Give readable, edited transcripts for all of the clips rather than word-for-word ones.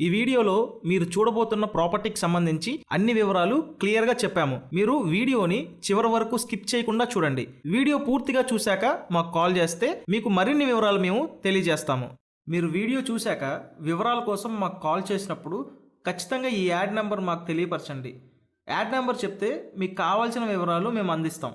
ఈ వీడియోలో మీరు చూడబోతున్న ప్రాపర్టీకి సంబంధించి అన్ని వివరాలు క్లియర్గా చెప్పాము. మీరు వీడియోని చివరి వరకు స్కిప్ చేయకుండా చూడండి. వీడియో పూర్తిగా చూశాక మాకు కాల్ చేస్తే మీకు మరిన్ని వివరాలు మేము తెలియజేస్తాము. మీరు వీడియో చూశాక వివరాల కోసం మాకు కాల్ చేసినప్పుడు ఖచ్చితంగా ఈ యాడ్ నెంబర్ మాకు తెలియపరచండి. యాడ్ నెంబర్ చెప్తే మీకు కావాల్సిన వివరాలు మేము అందిస్తాం.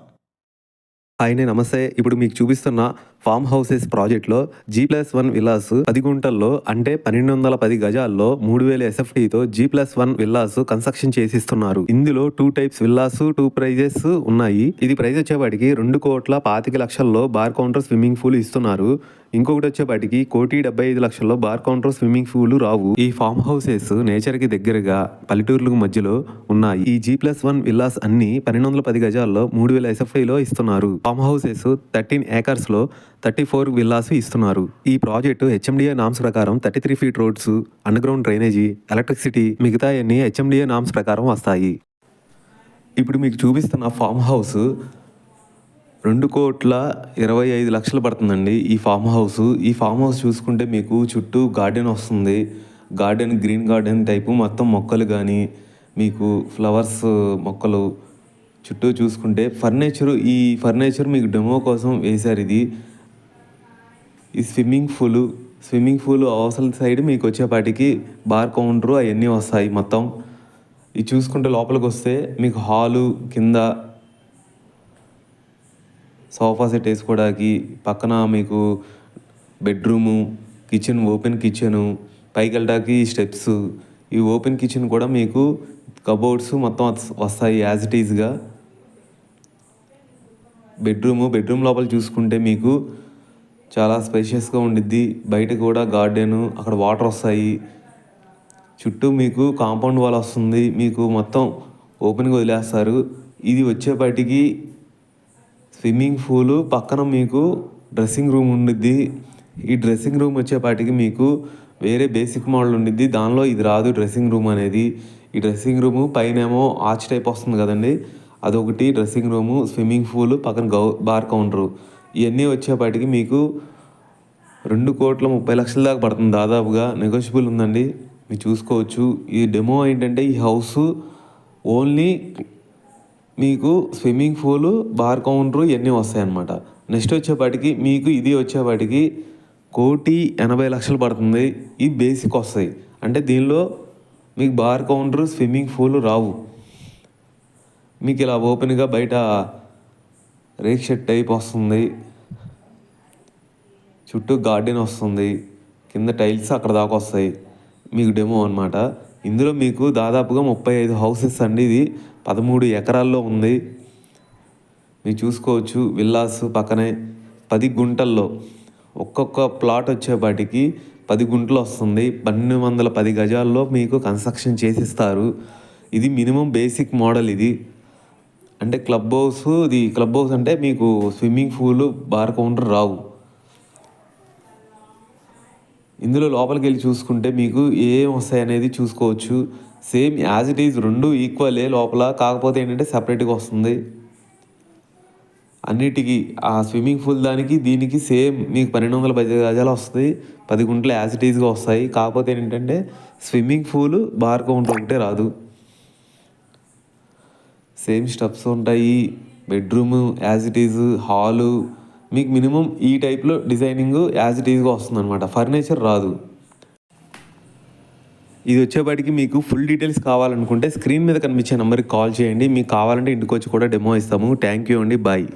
ఆయన నమస్తే. ఇప్పుడు మీకు చూపిస్తున్న ఫామ్ హౌసెస్ ప్రాజెక్ట్లో G+1 విల్లాస్ 10 గుంటల్లో అంటే 1210 గజాల్లో 3000 SFTతో G+1 విల్లాస్ కన్స్ట్రక్షన్ చేసిస్తున్నారు. ఇందులో 2 టైప్స్ విల్లాస్ 2 ప్రైజెస్ ఉన్నాయి. ఇది ప్రైజ్ వచ్చేపాటికి 2,25,00,000లో బార్ కౌంటర్ స్విమ్మింగ్ పూల్ ఇస్తున్నారు. ఇంకొకటి వచ్చేపాటికి 1,75,00,000లో బార్ కౌంటర్ స్విమ్మింగ్ పూల్ రావు. ఈ ఫామ్ హౌసెస్ నేచర్ కి దగ్గరగా పల్లెటూర్లకు మధ్యలో ఉన్నాయి. ఈ G+1 విల్లాస్ అన్ని 1210 గజాల్లో 3000 SFTలో ఇస్తున్నారు. ఫామ్ హౌసెస్ 13 acres లో 34 విల్లాస్ ఇస్తున్నారు. ఈ ప్రాజెక్టు HMDA నామ్స్ ప్రకారం 33 feet roads, under ground drainage, electricity మిగతా అన్ని HMDA నామ్స్ ప్రకారం వస్తాయి. ఇప్పుడు మీకు చూపిస్తున్న ఫామ్ హౌస్ 2,25,00,000 పడుతుందండి. ఈ ఫామ్ హౌస్ చూసుకుంటే మీకు చుట్టూ గార్డెన్ వస్తుంది. గార్డెన్ గ్రీన్ గార్డెన్ టైపు మొత్తం మొక్కలు కానీ మీకు ఫ్లవర్స్ మొక్కలు చుట్టూ చూసుకుంటే ఈ ఫర్నిచర్ మీకు డెమో కోసం వేశారు. ఈ స్విమ్మింగ్ పూల్ అవసరం సైడ్ మీకు వచ్చేపాటికి బార్ కౌంటరు అవన్నీ వస్తాయి. మొత్తం ఇది చూసుకుంటే లోపలికి వస్తే మీకు హాలు కింద సోఫా సెట్ వేసుకోవడానికి, పక్కన మీకు బెడ్రూము, కిచెన్, ఓపెన్ కిచెను, పైకి వెళ్ళడానికి స్టెప్స్. ఈ ఓపెన్ కిచెన్ కూడా మీకు కబోర్డ్స్ మొత్తం వస్తాయి యాజ్ ఇట్ ఈజ్గా. బెడ్రూమ్ లోపల చూసుకుంటే మీకు చాలా స్పేషియస్గా ఉండిద్ది. బయట కూడా గార్డెను, అక్కడ వాటర్ వస్తాయి. చుట్టూ మీకు కాంపౌండ్ వాల్ వస్తుంది. మీకు మొత్తం ఓపెన్గా వదిలేస్తారు. ఇది వచ్చేపాటికి స్విమ్మింగ్ పూల్ పక్కన మీకు డ్రెస్సింగ్ రూమ్ ఉండిద్ది. ఈ డ్రెస్సింగ్ రూమ్ వచ్చేపాటికి మీకు వేరే బేసిక్ మోడల్ ఉండిద్ది. దానిలో ఇది రాదు డ్రెస్సింగ్ రూమ్ అనేది. ఈ డ్రెస్సింగ్ రూము పైనేమో ఆర్చ్ టైప్ వస్తుంది కదండి, అదొకటి డ్రెస్సింగ్ రూము, స్విమ్మింగ్ పూల్, పక్కన బార్ కౌంటరు. ఇవన్నీ వచ్చేపాటికి మీకు 2,30,00,000 దాకా పడుతుంది. దాదాపుగా నెగోషియబుల్ ఉందండి, మీరు చూసుకోవచ్చు. ఈ డెమో ఏంటంటే ఈ హౌస్ ఓన్లీ మీకు స్విమ్మింగ్ పూల్, బార్ కౌంటరు ఇవన్నీ వస్తాయి అన్నమాట. నెక్స్ట్ వచ్చేపాటికి మీకు ఇది వచ్చేపాటికి 1,80,00,000 పడుతుంది. ఇది బేసిక్ వస్తాయి. అంటే దీనిలో మీకు బార్ కౌంటరు, స్విమ్మింగ్ పూల్ రావు. మీకు ఇలా ఓపెన్గా బయట రేక్ షెడ్ టైప్ వస్తుంది. చుట్టూ గార్డెన్ వస్తుంది. కింద టైల్స్ అక్కడ దాకా వస్తాయి. మీకు డెమో అనమాట. ఇందులో మీకు దాదాపుగా 35 హౌసెస్ అండి. ఇది 13 ఎకరాల్లో ఉంది. మీరు చూసుకోవచ్చు. విల్లాస్ పక్కనే 10 గుంటల్లో ఒక్కొక్క ప్లాట్ వచ్చేపాటికి 10 గుంటలు వస్తుంది. 1210 గజాల్లో మీకు కన్స్ట్రక్షన్ చేసిస్తారు. ఇది మినిమం బేసిక్ మోడల్. ఇది అంటే క్లబ్ హౌస్ అంటే మీకు స్విమ్మింగ్ పూల్, బార్ కౌంటర్ రావు. ఇందులో లోపలికి వెళ్ళి చూసుకుంటే మీకు ఏం వస్తాయి అనేది చూసుకోవచ్చు. సేమ్ యాజ్ ఇట్ ఈజ్ 2 ఈక్వలే లోపల, కాకపోతే ఏంటంటే సపరేట్గా వస్తుంది. అన్నిటికీ ఆ స్విమ్మింగ్ పూల్ దానికి దీనికి సేమ్ మీకు 1210 గజాలు వస్తుంది. 10 గుంటలు యాజ్ ఇట్ ఈజ్గా వస్తాయి. కాకపోతే ఏంటంటే స్విమ్మింగ్ పూల్, బార్ కౌంటర్ ఒకటే రాదు. సేమ్ స్టెప్స్ ఉంటాయి. Bedroom as it is, hall మీకు మినిమం ఈ టైప్లో డిజైనింగ్ యాజ్ ఇట్ ఈజ్గా వస్తుంది అనమాట. ఫర్నిచర్ రాదు. ఇది వచ్చేపాటికి మీకు ఫుల్ డీటెయిల్స్ కావాలనుకుంటే స్క్రీన్ మీద కనిపించే నెంబర్కి కాల్ చేయండి. మీకు కావాలంటే ఇంటికి వచ్చి కూడా డెమో ఇస్తాము. థ్యాంక్ యూ అండి. బాయ్.